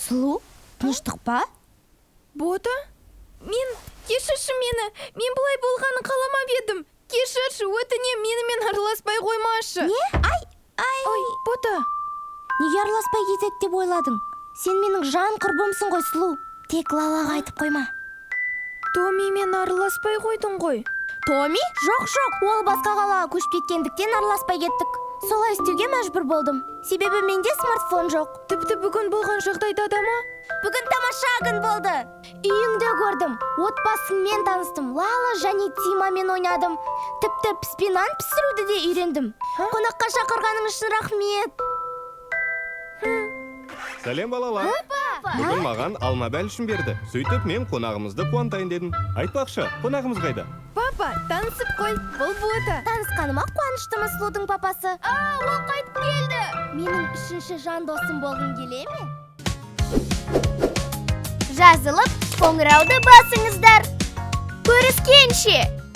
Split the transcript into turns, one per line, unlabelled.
Сұлу, тыныштық па?
Бота? Кешірші мені. Мен бұлай болғанын қаламап едім. Кешірші, өтінем, менімен араласпай қоймашы.
Не? Ай.
Бота.
Неге араласпай кетеді деп ойладың? Сен менің жан құрбымсың ғой, Сұлу. Тек Лалаға айтып қойма.
Томимен араласпай қойдың ғой.
Томи? Жоқ, ол басқа қалаға көшіп кеткендіктен араласпай кеттік. Солай істеуге мәжбүр болдым. Себебі менде смартфон жоқ.
Тіпті бүгін болған жағдайда да ма?
Бүгін тамаша күн болды. Үйіңді көрдім. Отбасыңмен таныстым. Лала және Тимамен ойнадым. Тіпті піспен пісіруді де үйрендім. Қонаққа шақырғаның үшін рахмет.
Сәлем балалар. Бүгін маған алма бәлішін берді. Сөйтіп мен қонағымызды қуантайын дедім. Айтпақшы, қонағымыз қайда?
Папа, танысып қой, бұл Бота.
Танысқаныма қуаныштымын, Сұлудың папасы.
Ол қайтып келді.
Менің үшінші жан досым болғың келе ме? Жазылып, қоңырауды басыңыздар. Көріскенше!